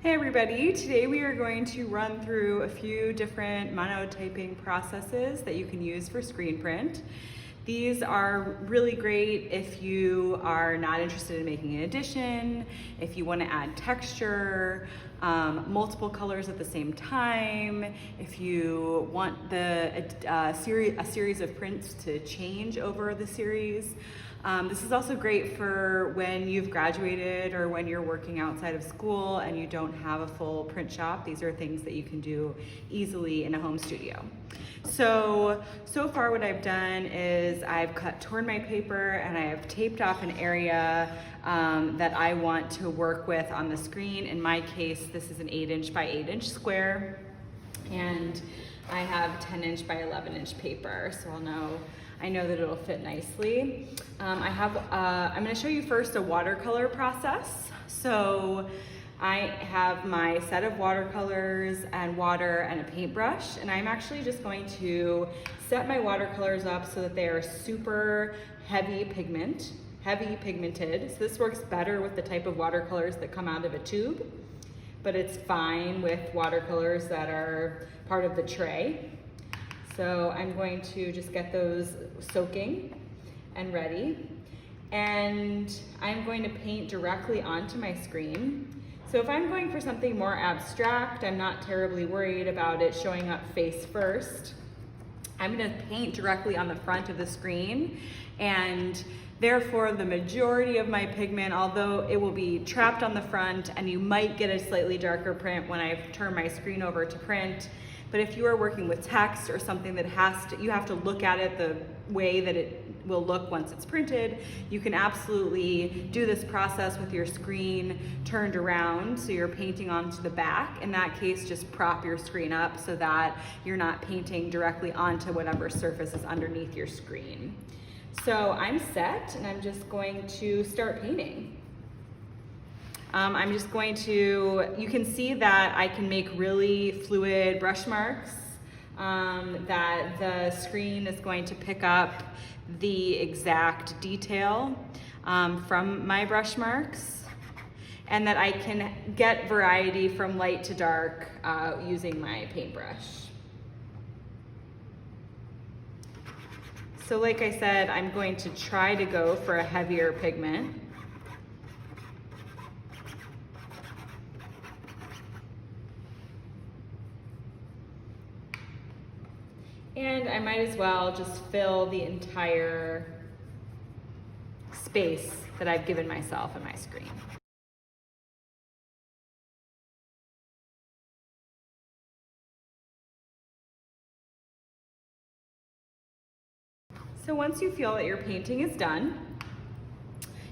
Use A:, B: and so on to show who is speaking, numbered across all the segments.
A: Hey everybody, today we are going to run through a few different monotyping processes that you can use for screen print. These are really great if you are not interested in making an addition, if you want to add texture, multiple colors at the same time, if you want a series of prints to change over the series. This is also great for when you've graduated or when you're working outside of school and you don't have a full print shop. These are things that you can do easily in a home studio. So far what I've done is I've torn my paper and I have taped off an area that I want to work with on the screen. In my case, this is an 8" by 8" square, and I have 10" by 11" paper, so I know that it'll fit nicely. I'm gonna show you first a watercolor process. So I have my set of watercolors and water and a paintbrush, and I'm actually just going to set my watercolors up so that they are super heavy pigmented. So this works better with the type of watercolors that come out of a tube, but it's fine with watercolors that are part of the tray. So I'm going to just get those soaking and ready. And I'm going to paint directly onto my screen. So if I'm going for something more abstract, I'm not terribly worried about it showing up face first. I'm gonna paint directly on the front of the screen, and therefore the majority of my pigment, although it will be trapped on the front and you might get a slightly darker print when I turn my screen over to print, but if you are working with text or something that you have to look at it the way that it will look once it's printed, you can absolutely do this process with your screen turned around so you're painting onto the back. In that case, just prop your screen up so that you're not painting directly onto whatever surface is underneath your screen. So I'm set and I'm just going to start painting. You can see that I can make really fluid brush marks, that the screen is going to pick up the exact detail from my brush marks, and that I can get variety from light to dark using my paintbrush. So like I said, I'm going to try to go for a heavier pigment. And I might as well just fill the entire space that I've given myself on my screen. So once you feel that your painting is done,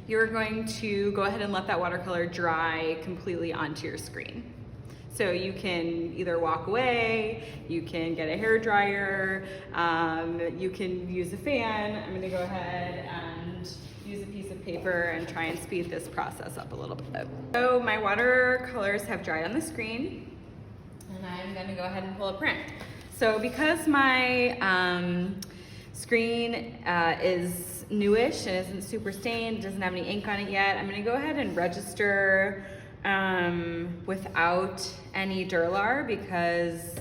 A: you're going to go ahead and let that watercolor dry completely onto your screen. So you can either walk away, you can get a hair dryer, you can use a fan. I'm gonna go ahead and use a piece of paper and try and speed this process up a little bit. So my watercolors have dried on the screen, and I'm gonna go ahead and pull a print. So because my screen is newish and isn't super stained, doesn't have any ink on it yet, I'm gonna go ahead and register without any Durlar, because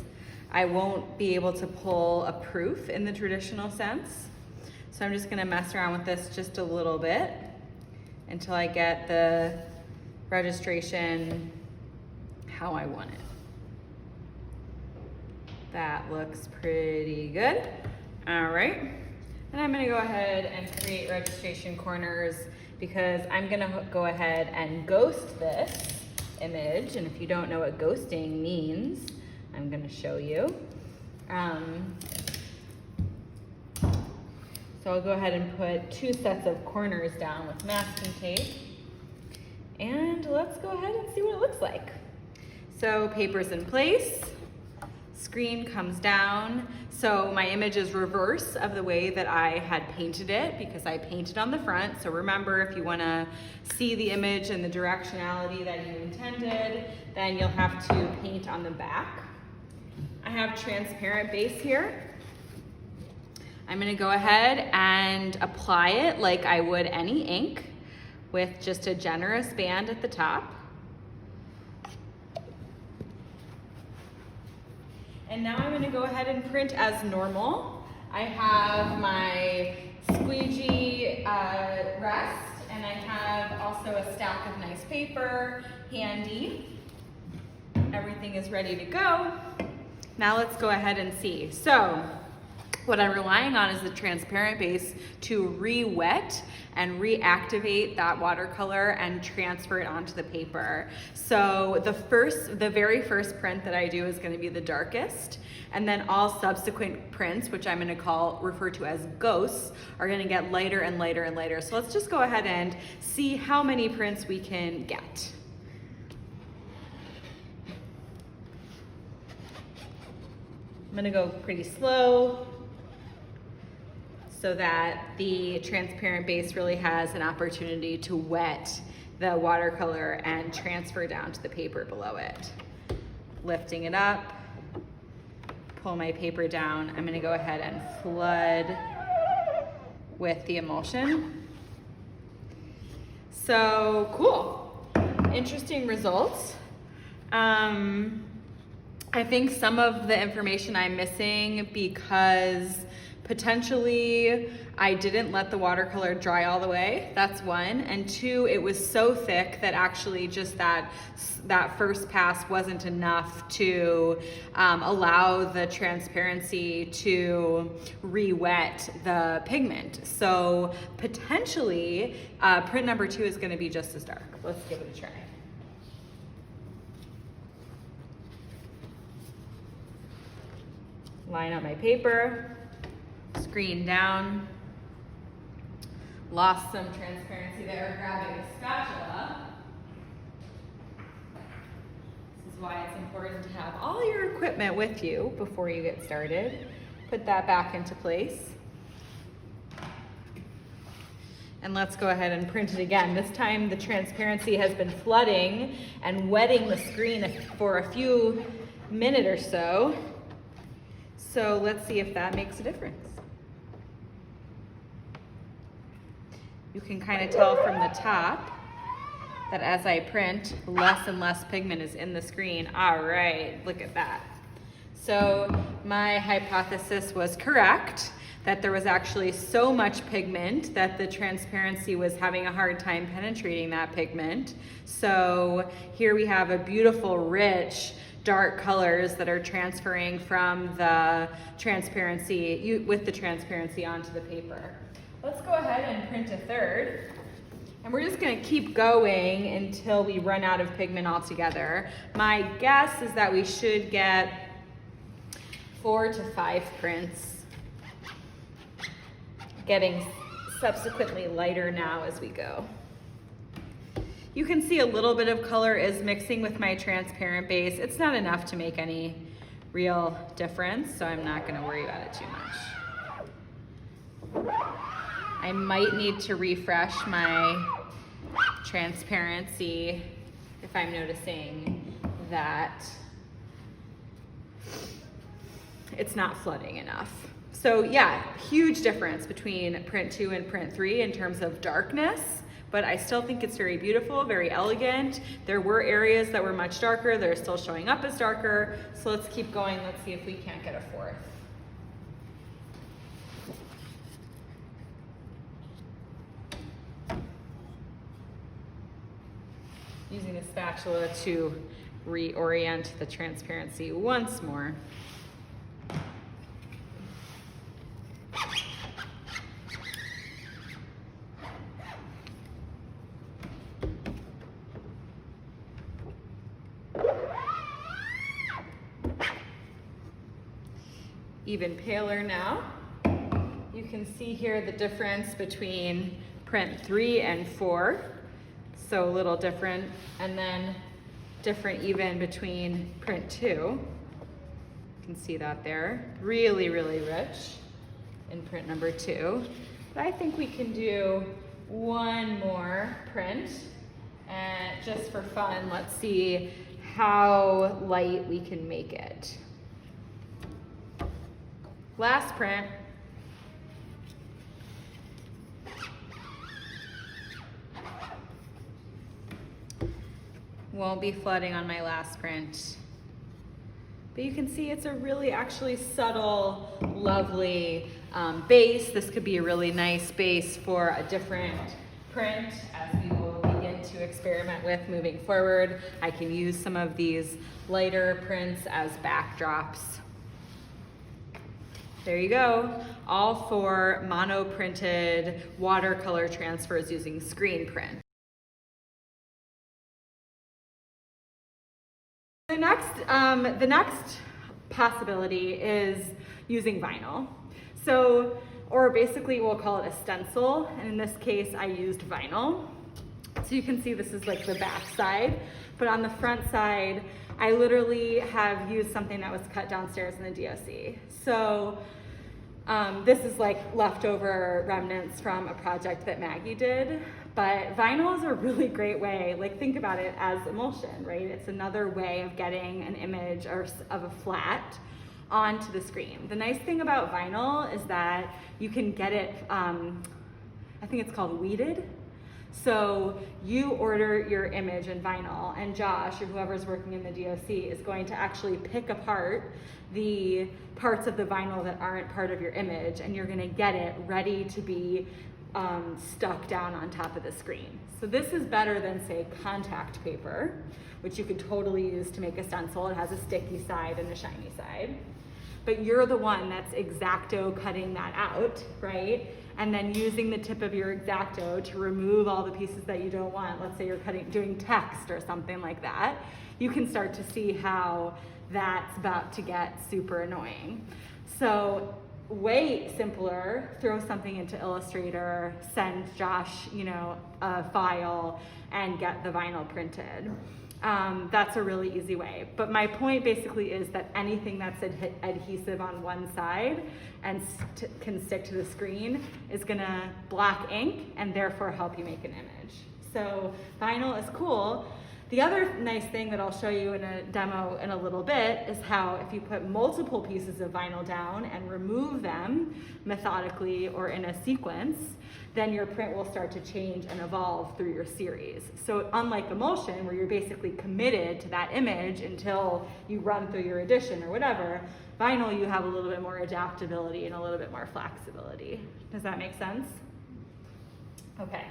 A: I won't be able to pull a proof in the traditional sense. So I'm just gonna mess around with this just a little bit until I get the registration how I want it. That looks pretty good. All right, and I'm gonna go ahead and create registration corners, because I'm gonna go ahead and ghost this image. And if you don't know what ghosting means, I'm gonna show you. So I'll go ahead and put 2 sets of corners down with masking tape. And let's go ahead and see what it looks like. So paper's in place, screen comes down. So my image is reverse of the way that I had painted it, because I painted on the front. So remember, if you wanna see the image and the directionality that you intended, then you'll have to paint on the back. I have transparent base here. I'm gonna go ahead and apply it like I would any ink, with just a generous band at the top. And now I'm gonna go ahead and print as normal. I have my squeegee rest, and I have also a stack of nice paper handy. Everything is ready to go. Now let's go ahead and see. So what I'm relying on is the transparent base to re-wet and reactivate that watercolor and transfer it onto the paper. So the very first print that I do is going to be the darkest, and then all subsequent prints, which I'm going to refer to as ghosts, are going to get lighter and lighter and lighter. So let's just go ahead and see how many prints we can get. I'm going to go pretty slow, so that the transparent base really has an opportunity to wet the watercolor and transfer down to the paper below it. Lifting it up, pull my paper down. I'm gonna go ahead and flood with the emulsion. So cool, interesting results. I think some of the information I'm missing because potentially I didn't let the watercolor dry all the way, that's one. And two, it was so thick that actually just that first pass wasn't enough to allow the transparency to re-wet the pigment. So potentially print number 2 is gonna be just as dark. Let's give it a try. Line up my paper. Screen down, lost some transparency there, grabbing a spatula. This is why it's important to have all your equipment with you before you get started. Put that back into place. And let's go ahead and print it again. This time the transparency has been flooding and wetting the screen for a few minutes or so. So let's see if that makes a difference. You can kind of tell from the top that as I print, less and less pigment is in the screen. All right, look at that. So my hypothesis was correct, that there was actually so much pigment that the transparency was having a hard time penetrating that pigment. So here we have a beautiful, rich, dark colors that are transferring from the transparency, with the transparency onto the paper. Let's go ahead and print a third. And we're just gonna keep going until we run out of pigment altogether. My guess is that we should get 4 to 5 prints, getting subsequently lighter now as we go. You can see a little bit of color is mixing with my transparent base. It's not enough to make any real difference, so I'm not gonna worry about it too much. I might need to refresh my transparency if I'm noticing that it's not flooding enough. So yeah, huge difference between print 2 and print 3 in terms of darkness, but I still think it's very beautiful, very elegant. There were areas that were much darker, they're still showing up as darker. So let's keep going, let's see if we can't get a 4th. Using a spatula to reorient the transparency once more. Even paler now. You can see here the difference between print 3 and 4. So a little different, and then different even between print 2. You can see that there. Really, really rich in print number 2. But I think we can do one more print, and just for fun, let's see how light we can make it. Last print. Won't be flooding on my last print But you can see it's a really actually subtle, lovely base. This could be a really nice base for a different print as we will begin to experiment with moving forward. I can use some of these lighter prints as backdrops. There you go, all for mono printed watercolor transfers using screen print. The next possibility is using vinyl. So, or basically we'll call it a stencil, and in this case I used vinyl. So you can see this is like the back side, but on the front side I literally have used something that was cut downstairs in the DOC. So this is like leftover remnants from a project that Maggie did, but vinyl is a really great way, like think about it as emulsion, right? It's another way of getting an image of a flat onto the screen. The nice thing about vinyl is that you can get it, I think it's called weeded. So you order your image in vinyl, and Josh, or whoever's working in the DOC, is going to actually pick apart the parts of the vinyl that aren't part of your image, and you're gonna get it ready to be stuck down on top of the screen. So this is better than, say, contact paper, which you could totally use to make a stencil. It has a sticky side and a shiny side. But you're the one that's X-Acto cutting that out, right? And then using the tip of your X-Acto to remove all the pieces that you don't want. Let's say you're doing text or something like that. You can start to see how that's about to get super annoying. So way simpler, throw something into Illustrator, send Josh, a file, and get the vinyl printed. That's a really easy way. But my point basically is that anything that's adhesive on one side and can stick to the screen is gonna block ink and therefore help you make an image. So vinyl is cool. The other nice thing that I'll show you in a demo in a little bit is how if you put multiple pieces of vinyl down and remove them methodically or in a sequence, then your print will start to change and evolve through your series. So unlike emulsion, where you're basically committed to that image until you run through your edition or whatever, vinyl you have a little bit more adaptability and a little bit more flexibility. Does that make sense? Okay,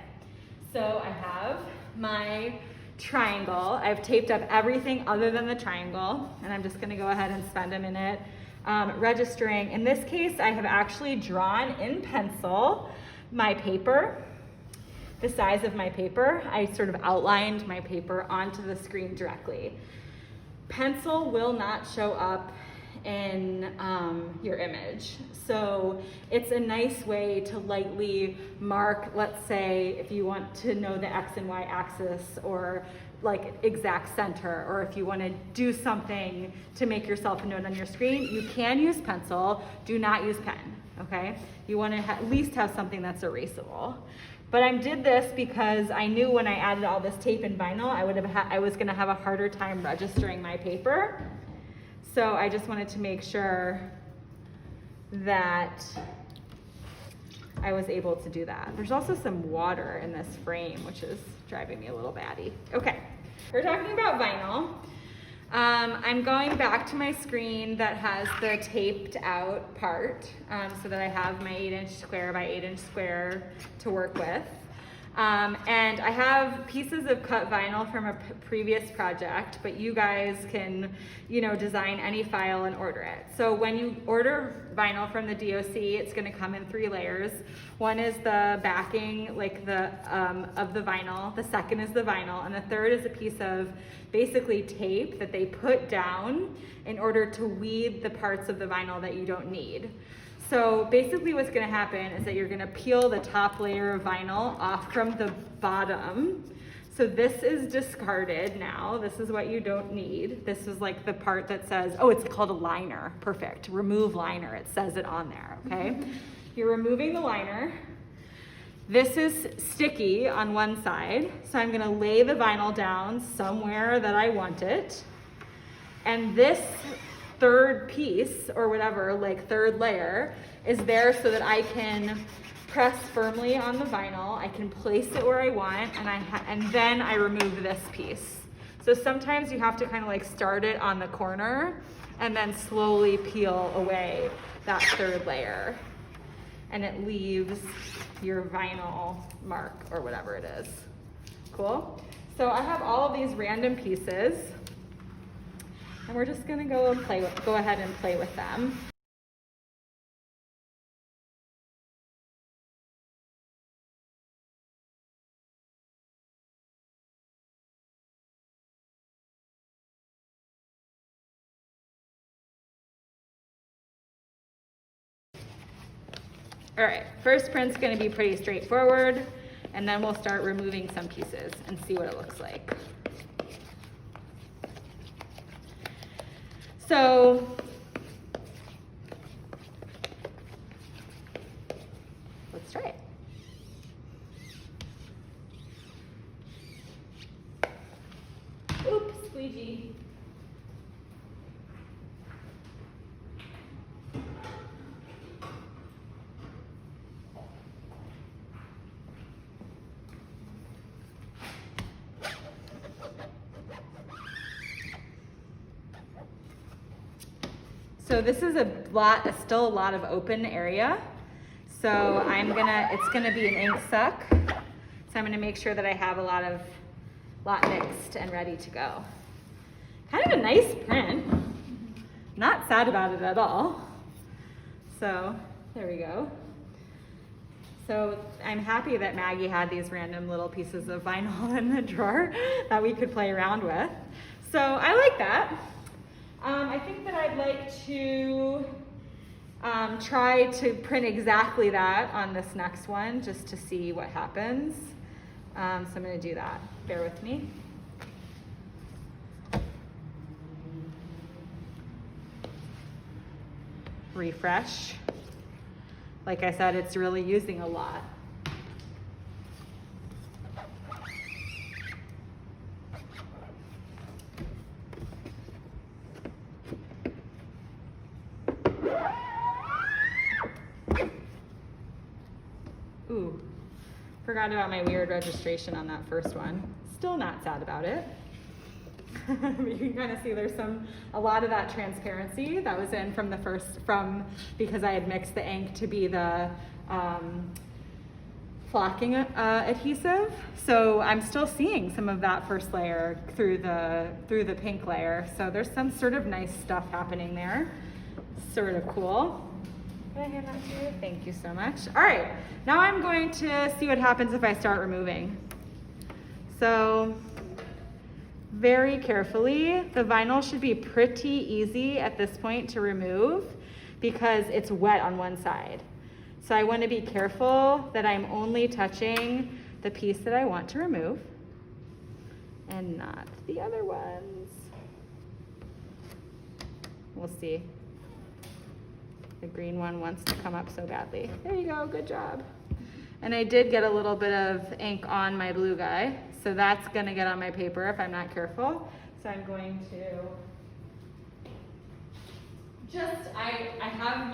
A: so I have my triangle. I've taped up everything other than the triangle, and I'm just gonna go ahead and spend a minute registering. In this case, I have actually drawn in pencil my paper, the size of my paper. I sort of outlined my paper onto the screen directly. Pencil will not show up in your image. So it's a nice way to lightly mark, let's say, if you want to know the X and Y axis or like exact center, or if you want to do something to make yourself a note on your screen, you can use pencil. Do not use pen, okay? You want to at least have something that's erasable. But I did this because I knew when I added all this tape and vinyl, I was going to have a harder time registering my paper. So I just wanted to make sure that I was able to do that. There's also some water in this frame, which is driving me a little batty. Okay, we're talking about vinyl. I'm going back to my screen that has the taped out part so that I have my 8-inch square by 8-inch square to work with. And I have pieces of cut vinyl from a previous project, but you guys can, design any file and order it. So when you order vinyl from the DOC, it's gonna come in 3 layers. One is the backing, like of the vinyl. The second is the vinyl, and the third is a piece of basically tape that they put down in order to weed the parts of the vinyl that you don't need. So basically what's gonna happen is that you're gonna peel the top layer of vinyl off from the bottom. So this is discarded now. This is what you don't need. This is like the part that says, oh, it's called a liner. Perfect, remove liner, it says it on there, okay? You're removing the liner. This is sticky on one side. So I'm gonna lay the vinyl down somewhere that I want it. And this third piece or whatever, like third layer, is there so that I can press firmly on the vinyl. I can place it where I want, and then I remove this piece. So So sometimes you have to kind of like start it on the corner and then slowly peel away that third layer. And it leaves your vinyl mark or whatever it is. Cool? So I have all of these random pieces, and we're just gonna go ahead and play with them. All right, first print's gonna be pretty straightforward, and then we'll start removing some pieces and see what it looks like. So, let's try it. Oops, squeegee. So this is still a lot of open area. So it's gonna be an ink suck. So I'm gonna make sure that I have a lot mixed and ready to go. Kind of a nice print. Not sad about it at all. So there we go. So I'm happy that Maggie had these random little pieces of vinyl in the drawer that we could play around with. So I like that. I think that I'd like to try to print exactly that on this next one just to see what happens. So I'm going to do that. Bear with me. Refresh. Like I said, it's really using a lot. Ooh, forgot about my weird registration on that first one. Still not sad about it. You can kind of see there's a lot of that transparency that was in because I had mixed the ink to be the flocking adhesive. So I'm still seeing some of that first layer through the pink layer. So there's some sort of nice stuff happening there. Sort of cool. Can I hand that to you? Thank you so much. All right, now I'm going to see what happens if I start removing. So very carefully, the vinyl should be pretty easy at this point to remove because it's wet on one side. So I want to be careful that I'm only touching the piece that I want to remove and not the other ones. We'll see. The green one wants to come up so badly. There you go, good job. And I did get a little bit of ink on my blue guy, so that's gonna get on my paper if I'm not careful. So I'm going to I have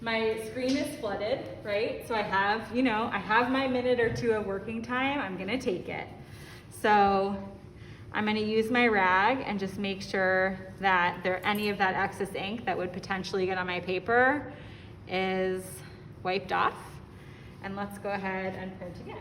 A: my screen is flooded, right? So I have my minute or two of working time. I'm gonna take it. So I'm gonna use my rag and just make sure that any of that excess ink that would potentially get on my paper is wiped off. And let's go ahead and print again.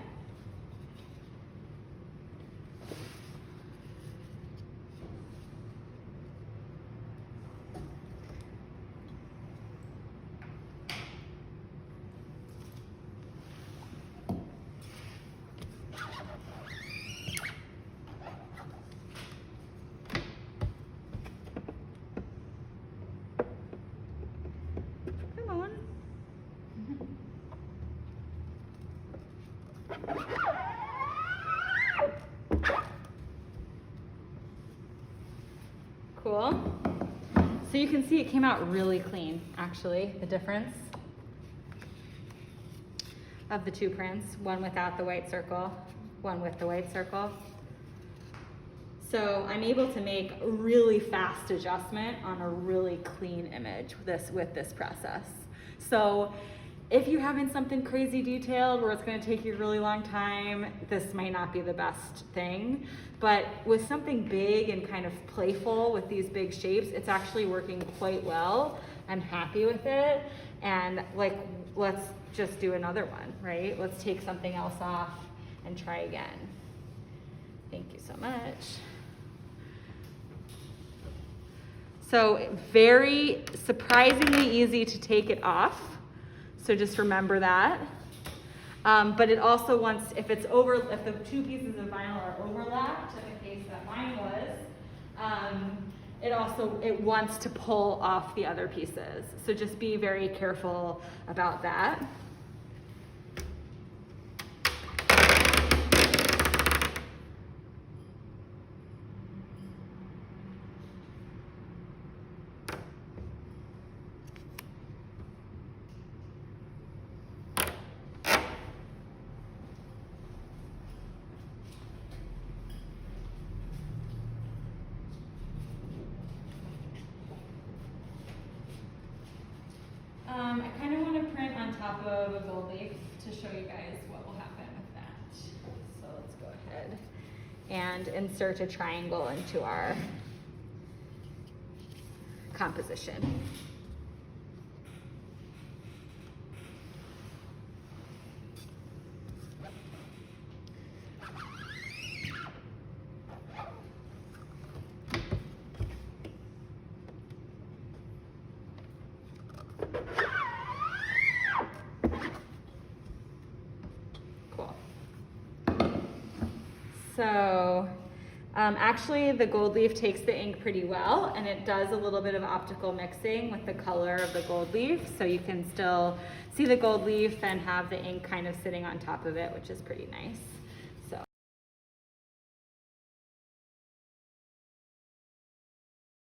A: Cool. So you can see it came out really clean, actually, the difference of the two prints, one without the white circle, one with the white circle. So I'm able to make a really fast adjustment on a really clean image with this process. So If you're having something crazy detailed where it's going to take you a really long time, this might not be the best thing. But with something big and kind of playful with these big shapes, it's actually working quite well. I'm happy with it. And like, let's just do another one, right? Let's take something else off and try again. Thank you so much. So very surprisingly easy to take it off. So just remember that. But it also wants, if the two pieces of vinyl are overlapped, in the case that mine was, it wants to pull off the other pieces. So just be very careful about that. I kind of want to print on top of a gold leaf to show you guys what will happen with that. So let's go ahead and insert a triangle into our composition. So actually the gold leaf takes the ink pretty well, and it does a little bit of optical mixing with the color of the gold leaf, so you can still see the gold leaf and have the ink kind of sitting on top of it, which is pretty nice. So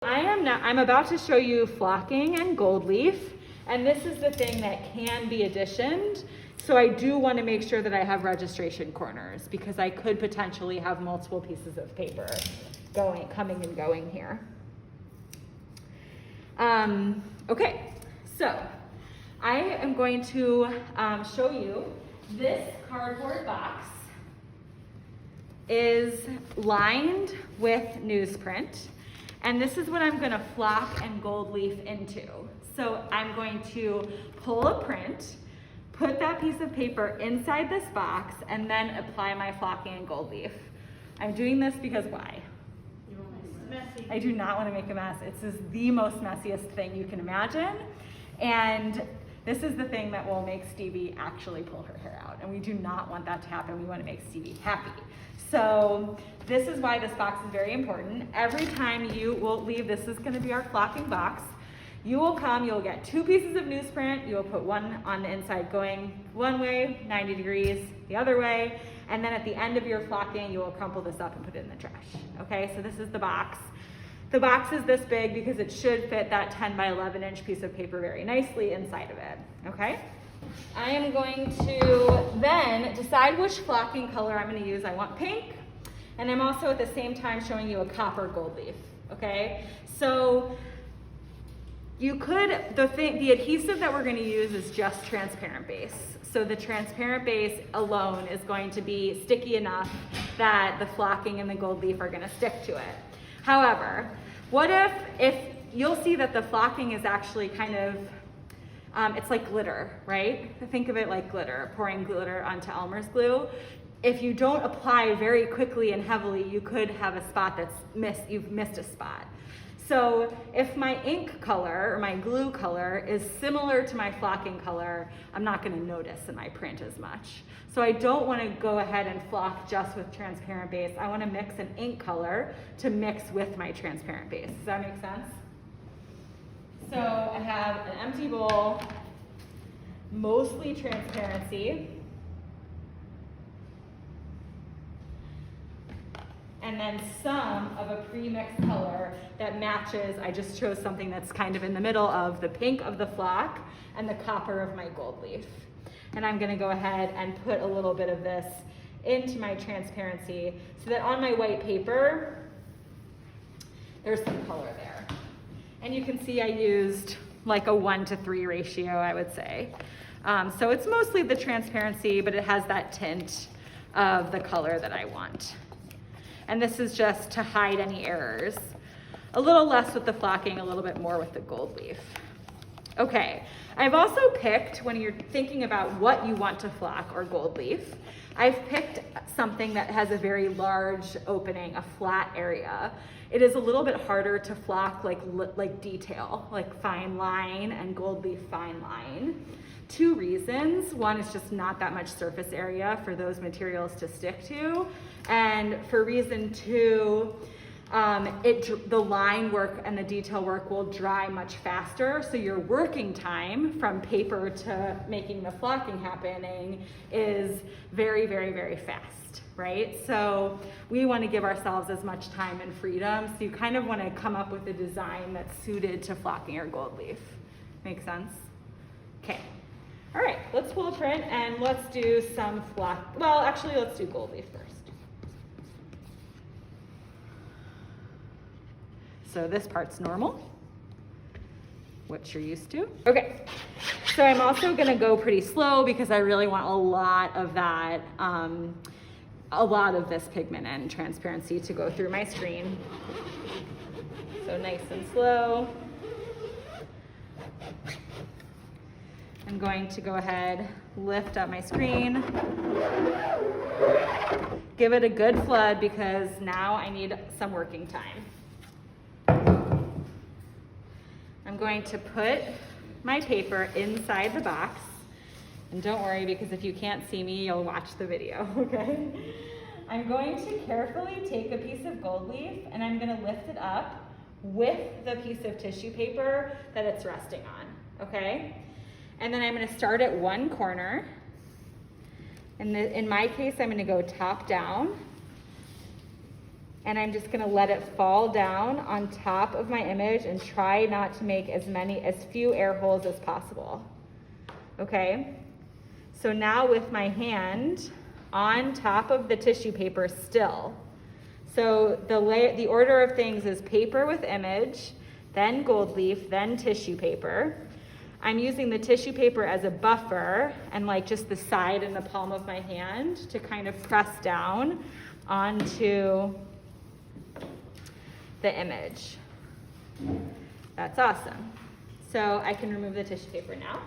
A: I'm about to show you flocking and gold leaf, and this is the thing that can be additioned. So I do want to make sure that I have registration corners, because I could potentially have multiple pieces of paper coming and going here. Okay, so I am going to show you this cardboard box is lined with newsprint, and this is what I'm going to flock and gold leaf into. So I'm going to pull a print, put that piece of paper inside this box, and then apply my flocking and gold leaf. I'm doing this because why?
B: Messy.
A: I do not want to make a mess. It's the most messiest thing you can imagine. And this is the thing that will make Stevie actually pull her hair out. And we do not want that to happen. We want to make Stevie happy. So this is why this box is very important. Every time you will leave, this is going to be our flocking box. You will come, you'll get 2 pieces of newsprint, you will put one on the inside going one way, 90 degrees the other way, and then at the end of your flocking, you will crumple this up and put it in the trash. Okay, so this is the box. The box is this big because it should fit that 10 by 11 inch piece of paper very nicely inside of it, okay? I am going to then decide which flocking color I'm gonna use. I want pink, and I'm also at the same time showing you a copper gold leaf, okay? So, you could, the adhesive that we're going to use is just transparent base. So the transparent base alone is going to be sticky enough that the flocking and the gold leaf are going to stick to it. However, what if you'll see that the flocking is actually kind of, it's like glitter, right? Think of it like glitter, pouring glitter onto Elmer's glue. If you don't apply very quickly and heavily, you could have a spot you've missed a spot. So if my ink color or my glue color is similar to my flocking color, I'm not going to notice in my print as much. So I don't want to go ahead and flock just with transparent base. I want to mix an ink color to mix with my transparent base. Does that make sense? So I have an empty bowl, mostly transparency, and then some of a pre-mixed color that matches. I just chose something that's kind of in the middle of the pink of the flock and the copper of my gold leaf. And I'm gonna go ahead and put a little bit of this into my transparency so that on my white paper, there's some color there. And you can see I used like a 1-to-3 ratio, I would say. So it's mostly the transparency, but it has that tint of the color that I want. And this is just to hide any errors. A little less with the flocking, a little bit more with the gold leaf. Okay, I've also picked, when you're thinking about what you want to flock or gold leaf, I've picked something that has a very large opening, a flat area. It is a little bit harder to flock like detail, like fine line and gold leaf fine line. 2 reasons. One is just not that much surface area for those materials to stick to. And for reason 2, the line work and the detail work will dry much faster. So your working time from paper to making the flocking happening is very, very, very fast, right? So we want to give ourselves as much time and freedom. So you kind of want to come up with a design that's suited to flocking or gold leaf. Make sense? Okay. All right, let's pull a print and let's do some flock. Well, actually, let's do gold leaf first. So this part's normal, what you're used to. Okay, so I'm also gonna go pretty slow because I really want a lot of that, a lot of this pigment and transparency to go through my screen. So nice and slow. I'm going to go ahead, lift up my screen, give it a good flood because now I need some working time. I'm going to put my paper inside the box, and don't worry because if you can't see me, you'll watch the video, okay? I'm going to carefully take a piece of gold leaf and I'm gonna lift it up with the piece of tissue paper that it's resting on, okay? And then I'm gonna start at one corner. And in my case, I'm gonna go top down. And I'm just gonna let it fall down on top of my image and try not to make as few air holes as possible. Okay? So now with my hand on top of the tissue paper still. So the order of things is paper with image, then gold leaf, then tissue paper. I'm using the tissue paper as a buffer and like just the side and the palm of my hand to kind of press down onto the image. That's awesome. So I can remove the tissue paper now.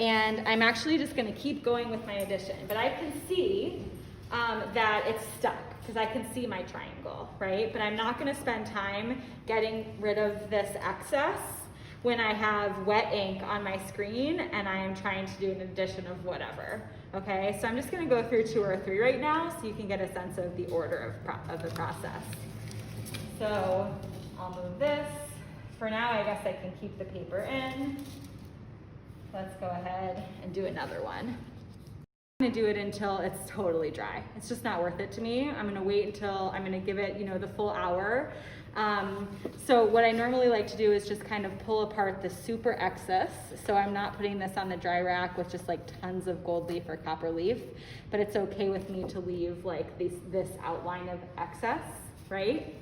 A: And I'm actually just gonna keep going with my addition, but I can see that it's stuck because I can see my triangle, right? But I'm not gonna spend time getting rid of this excess when I have wet ink on my screen and I am trying to do an addition of whatever, okay? So I'm just gonna go through 2 or 3 right now so you can get a sense of the order of the process. So I'll move this. For now, I guess I can keep the paper in. Let's go ahead and do another one. I'm gonna do it until it's totally dry. It's just not worth it to me. I'm gonna wait until, I'm gonna give it, the full hour. So what I normally like to do is just kind of pull apart the super excess. So I'm not putting this on the dry rack with just like tons of gold leaf or copper leaf, but it's okay with me to leave like this outline of excess, right?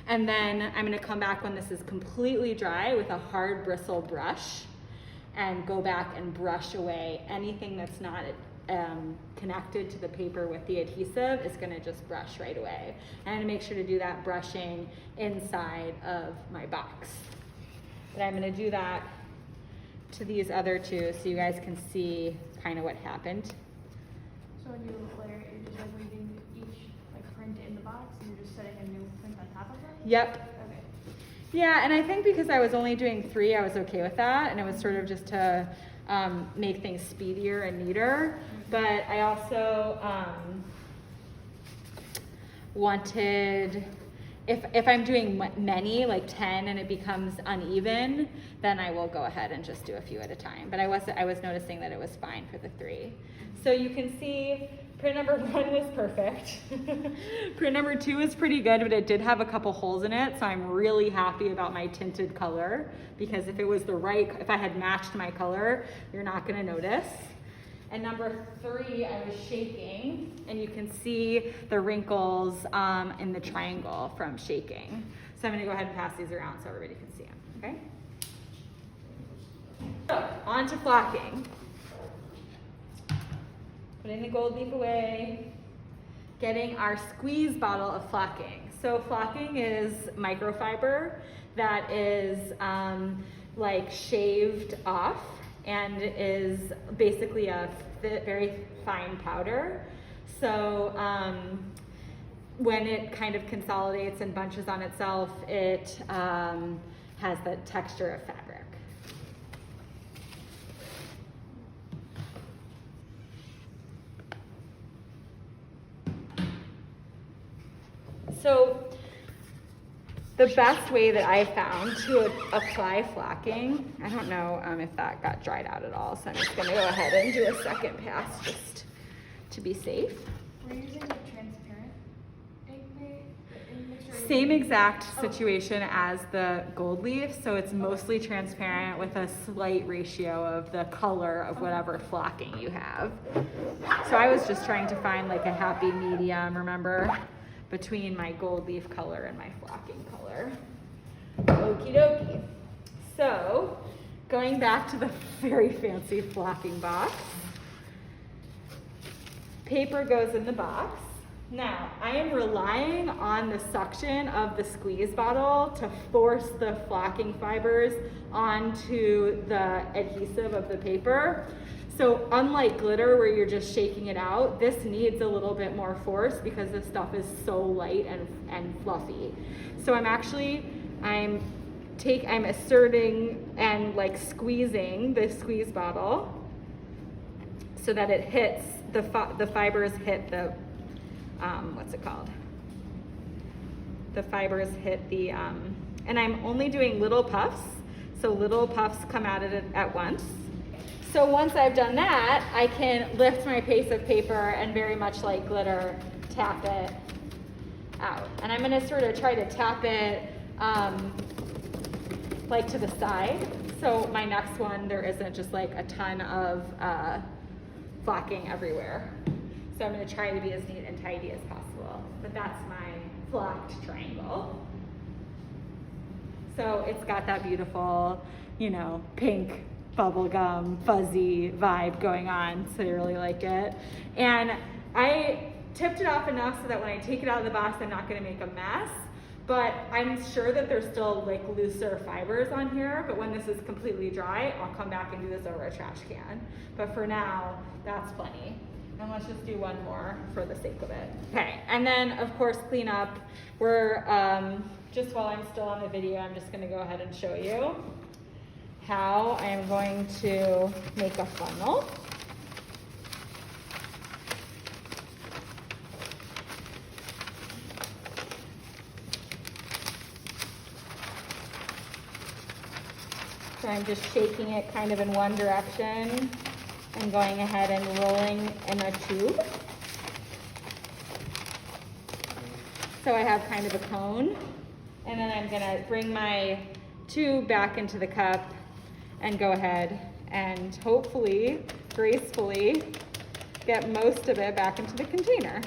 A: And then I'm gonna come back when this is completely dry with a hard bristle brush and go back and brush away anything that's not connected to the paper with the adhesive is gonna just brush right away. And I'm gonna make sure to do that brushing inside of my box. But I'm gonna do that to these other 2 so you guys can see kind of what happened.
B: So when you layer it, you're just like leaving each like print in the box and you're just setting a new print on top of it?
A: Yep.
B: Okay.
A: Yeah, and I think because I was only doing 3, I was okay with that, and it was sort of just to make things speedier and neater. But I also wanted, if I'm doing many, like 10, and it becomes uneven, then I will go ahead and just do a few at a time. But I was noticing that it was fine for the 3. So you can see print number 1 was perfect. Print number 2 is pretty good, but it did have a couple holes in it, so I'm really happy about my tinted color, because if it was if I had matched my color, you're not gonna notice. And number 3, I was shaking, and you can see the wrinkles in the triangle from shaking. So I'm gonna go ahead and pass these around so everybody can see them, okay? So, on to flocking. Putting the gold leaf away. Getting our squeeze bottle of flocking. So flocking is microfiber that is like shaved off and is basically a very fine powder. So when it kind of consolidates and bunches on itself, it has the texture of fabric. So the best way that I found to apply flocking, I don't know if that got dried out at all, so I'm just gonna go ahead and do a second pass just to be safe.
B: We're using the transparent ink mixture.
A: Same exact situation as the gold leaf, so it's mostly transparent with a slight ratio of the color of whatever flocking you have. So I was just trying to find like a happy medium, remember? Between my gold leaf color and my flocking color. Okie dokie. So, going back to the very fancy flocking box. Paper goes in the box. Now, I am relying on the suction of the squeeze bottle to force the flocking fibers onto the adhesive of the paper. So unlike glitter where you're just shaking it out, this needs a little bit more force because this stuff is so light and fluffy. So I'm asserting and like squeezing the squeeze bottle so that it hits, the fibers hit the, what's it called? The fibers hit the, and I'm only doing little puffs, so little puffs come at it at once. So once I've done that, I can lift my piece of paper and very much like glitter, tap it out. And I'm gonna sort of try to tap it like to the side. So my next one, there isn't just like a ton of flocking everywhere. So I'm gonna try to be as neat and tidy as possible. But that's my flocked triangle. So it's got that beautiful, you know, pink, bubblegum, fuzzy vibe going on, so I really like it. And I tipped it off enough so that when I take it out of the box, I'm not gonna make a mess, but I'm sure that there's still like looser fibers on here, but when this is completely dry, I'll come back and do this over a trash can. But for now, that's plenty. And let's just do one more for the sake of it. Okay, and then of course clean up. We're, just while I'm still on the video, I'm just gonna go ahead and show you how I am going to make a funnel. So I'm just shaking it kind of in one direction and going ahead and rolling in a tube. So I have kind of a cone, and then I'm gonna bring my tube back into the cup and go ahead and hopefully, gracefully, get most of it back into the container.